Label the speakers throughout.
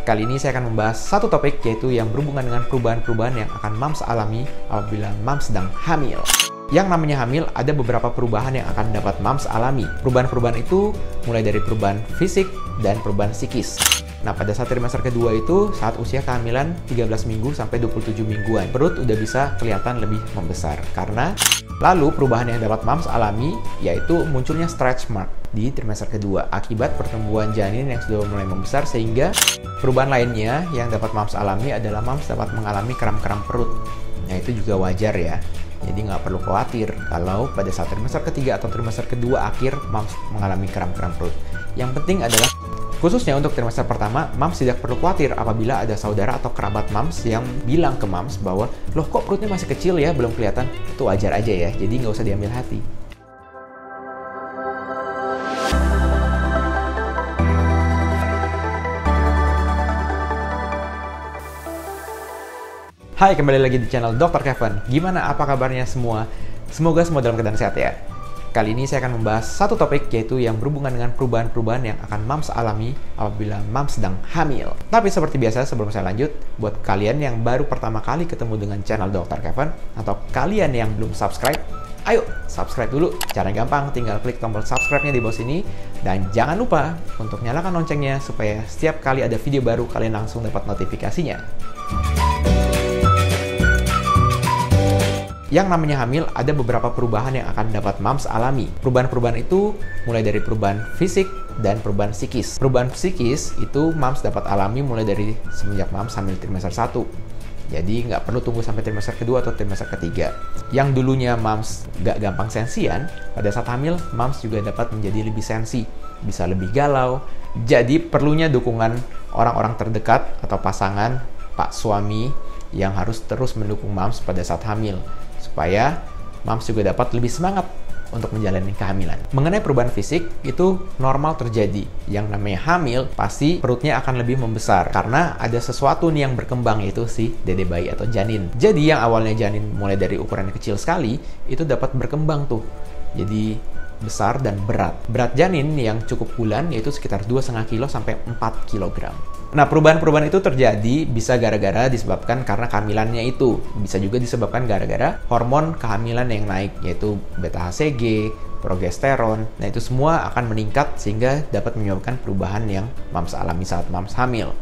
Speaker 1: Kali ini saya akan membahas satu topik, yaitu yang berhubungan dengan perubahan-perubahan yang akan mams alami apabila mams sedang hamil. Yang namanya hamil, ada beberapa perubahan yang akan dapat mams alami. Perubahan-perubahan itu mulai dari perubahan fisik dan perubahan psikis. Nah, pada saat trimester kedua itu, saat usia kehamilan 13 minggu sampai 27 mingguan, perut udah bisa kelihatan lebih membesar. Karena lalu perubahan yang dapat mams alami, yaitu munculnya stretch mark di trimester kedua akibat pertumbuhan janin yang sudah mulai membesar, sehingga perubahan lainnya yang dapat mams alami adalah mams dapat mengalami kram-kram perut. Nah, itu juga wajar ya. Jadi nggak perlu khawatir kalau pada saat trimester ketiga atau trimester kedua akhir mams mengalami kram-kram perut. Yang penting adalah, khususnya untuk trimester pertama, mams tidak perlu khawatir apabila ada saudara atau kerabat mams yang bilang ke mams bahwa, loh kok perutnya masih kecil ya, belum kelihatan. Itu wajar aja ya, jadi nggak usah diambil hati. Hai, kembali lagi di channel Dr. Kevin. Gimana, apa kabarnya semua? Semoga semua dalam keadaan sehat ya. Kali ini saya akan membahas satu topik, yaitu yang berhubungan dengan perubahan-perubahan yang akan mams alami apabila mams sedang hamil. Tapi seperti biasa, sebelum saya lanjut, buat kalian yang baru pertama kali ketemu dengan channel Dr. Kevin, atau kalian yang belum subscribe, ayo subscribe dulu. Cara gampang, tinggal klik tombol subscribe-nya di bawah sini. Dan jangan lupa untuk nyalakan loncengnya supaya setiap kali ada video baru, kalian langsung dapat notifikasinya. Yang namanya hamil, ada beberapa perubahan yang akan dapat mams alami. Perubahan-perubahan itu mulai dari perubahan fisik dan perubahan psikis. Perubahan psikis itu mams dapat alami mulai dari semenjak mams hamil trimester 1. Jadi nggak perlu tunggu sampai trimester kedua atau trimester ketiga. Yang dulunya mams nggak gampang sensian, pada saat hamil, mams juga dapat menjadi lebih sensi, bisa lebih galau. Jadi perlunya dukungan orang-orang terdekat atau pasangan, pak suami, yang harus terus mendukung mams pada saat hamil, supaya mams juga dapat lebih semangat untuk menjalani kehamilan. Mengenai perubahan fisik, itu normal terjadi. Yang namanya hamil, pasti perutnya akan lebih membesar, karena ada sesuatu nih yang berkembang, yaitu si dede bayi atau janin. Jadi yang awalnya janin mulai dari ukuran kecil sekali, itu dapat berkembang tuh, jadi besar dan berat. Berat janin yang cukup bulan, yaitu sekitar 2,5 kilo sampai 4 kilogram. Nah, perubahan-perubahan itu terjadi bisa gara-gara disebabkan karena kehamilannya itu. Bisa juga disebabkan gara-gara hormon kehamilan yang naik, yaitu beta-HCG, progesteron. Nah, itu semua akan meningkat sehingga dapat menyebabkan perubahan yang mams alami saat mams hamil.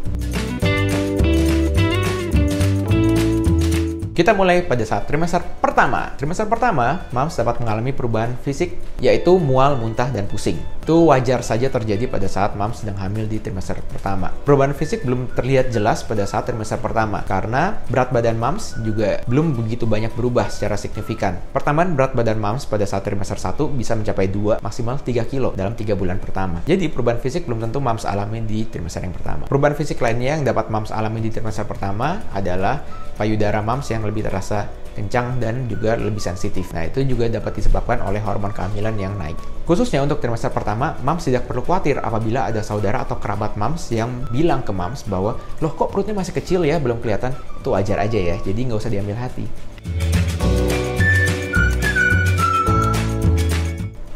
Speaker 1: Kita mulai pada saat trimester pertama. Trimester pertama, mams dapat mengalami perubahan fisik, yaitu mual, muntah, dan pusing. Itu wajar saja terjadi pada saat mams sedang hamil di trimester pertama. Perubahan fisik belum terlihat jelas pada saat trimester pertama, karena berat badan mams juga belum begitu banyak berubah secara signifikan. Pertambahan berat badan mams pada saat trimester 1 bisa mencapai 2, maksimal 3 kilo dalam 3 bulan pertama. Jadi perubahan fisik belum tentu mams alami di trimester yang pertama. Perubahan fisik lainnya yang dapat mams alami di trimester pertama adalah payudara mams yang lebih terasa kencang dan juga lebih sensitif. Nah, itu juga dapat disebabkan oleh hormon kehamilan yang naik. Khususnya untuk trimester pertama, mams tidak perlu khawatir apabila ada saudara atau kerabat mams yang bilang ke mams bahwa, loh kok perutnya masih kecil ya, belum kelihatan. Itu wajar aja ya, jadi nggak usah diambil hati.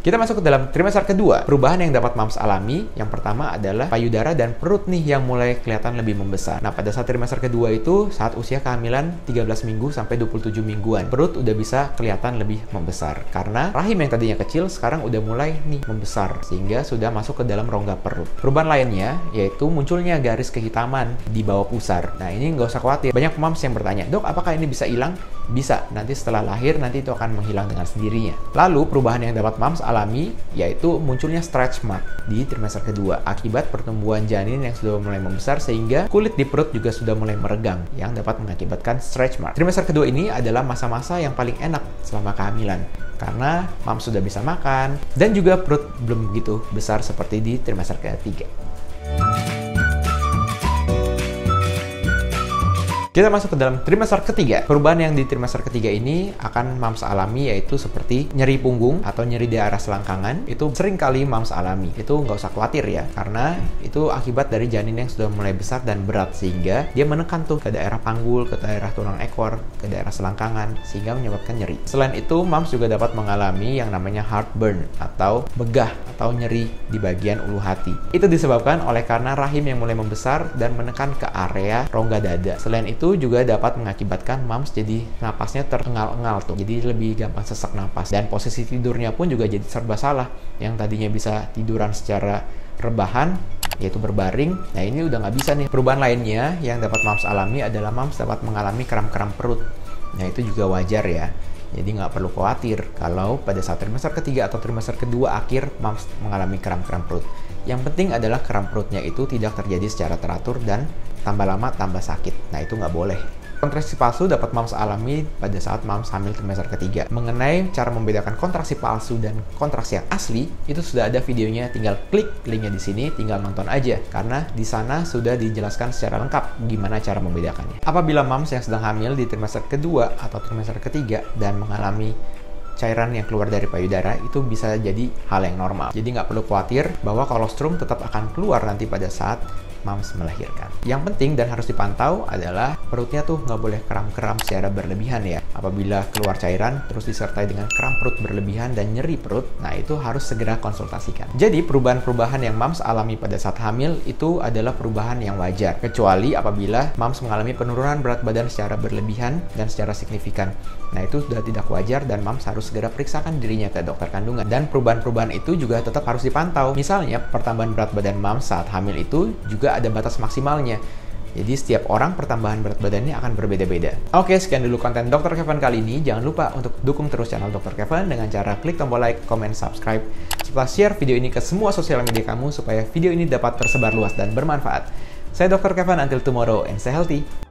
Speaker 1: Kita masuk ke dalam trimester kedua. Perubahan yang dapat mams alami, yang pertama adalah payudara dan perut nih yang mulai kelihatan lebih membesar. Nah, pada saat trimester kedua itu, saat usia kehamilan 13 minggu sampai 27 mingguan, perut udah bisa kelihatan lebih membesar. Karena rahim yang tadinya kecil, sekarang udah mulai nih membesar, sehingga sudah masuk ke dalam rongga perut. Perubahan lainnya, yaitu munculnya garis kehitaman di bawah pusar. Nah, ini nggak usah khawatir. Banyak mams yang bertanya, dok, apakah ini bisa hilang? Bisa, nanti setelah lahir, nanti itu akan menghilang dengan sendirinya. Lalu, perubahan yang dapat mams alami, yaitu munculnya stretch mark di trimester kedua akibat pertumbuhan janin yang sudah mulai membesar, sehingga kulit di perut juga sudah mulai meregang, yang dapat mengakibatkan stretch mark. Trimester kedua ini adalah masa-masa yang paling enak selama kehamilan, karena mams sudah bisa makan, dan juga perut belum begitu besar seperti di trimester ketiga. Kita masuk ke dalam trimester ketiga. Perubahan yang di trimester ketiga ini akan mams alami, yaitu seperti nyeri punggung atau nyeri di area selangkangan. Itu sering kali mams alami. Itu nggak usah khawatir ya, karena itu akibat dari janin yang sudah mulai besar dan berat, sehingga dia menekan tuh ke daerah panggul, ke daerah tulang ekor, ke daerah selangkangan, sehingga menyebabkan nyeri. Selain itu, mams juga dapat mengalami yang namanya heartburn atau begah atau nyeri di bagian ulu hati. Itu disebabkan oleh karena rahim yang mulai membesar dan menekan ke area rongga dada. Selain itu juga dapat mengakibatkan mams jadi napasnya terengal-engal tuh, jadi lebih gampang sesak napas, dan posisi tidurnya pun juga jadi serba salah. Yang tadinya bisa tiduran secara rebahan, yaitu berbaring, nah ini udah nggak bisa nih. Perubahan lainnya yang dapat mams alami adalah mams dapat mengalami kram-kram perut. Nah itu juga wajar ya. Jadi nggak perlu khawatir kalau pada saat trimester ketiga atau trimester kedua akhir mams mengalami kram-kram perut. Yang penting adalah kram perutnya itu tidak terjadi secara teratur dan tambah lama tambah sakit. Nah itu nggak boleh. Kontraksi palsu dapat mams alami pada saat mams hamil trimester ketiga. Mengenai cara membedakan kontraksi palsu dan kontraksi yang asli, itu sudah ada videonya, tinggal klik linknya di sini, tinggal nonton aja. Karena di sana sudah dijelaskan secara lengkap gimana cara membedakannya. Apabila mams yang sedang hamil di trimester kedua atau trimester ketiga dan mengalami cairan yang keluar dari payudara, itu bisa jadi hal yang normal. Jadi nggak perlu khawatir bahwa kolostrum tetap akan keluar nanti pada saat mams melahirkan. Yang penting dan harus dipantau adalah perutnya tuh nggak boleh kram-kram secara berlebihan ya. Apabila keluar cairan terus disertai dengan kram perut berlebihan dan nyeri perut, nah itu harus segera konsultasikan. Jadi perubahan-perubahan yang mams alami pada saat hamil itu adalah perubahan yang wajar, kecuali apabila mams mengalami penurunan berat badan secara berlebihan dan secara signifikan. Nah itu sudah tidak wajar dan mams harus segera periksakan dirinya ke dokter kandungan. Dan perubahan-perubahan itu juga tetap harus dipantau. Misalnya pertambahan berat badan mams saat hamil itu juga ada batas maksimalnya. Jadi setiap orang pertambahan berat badannya akan berbeda-beda. Oke, sekian dulu konten Dr. Kevin kali ini. Jangan lupa untuk dukung terus channel Dr. Kevin dengan cara klik tombol like, comment, subscribe, serta share video ini ke semua sosial media kamu supaya video ini dapat tersebar luas dan bermanfaat. Saya Dr. Kevin, until tomorrow and stay healthy.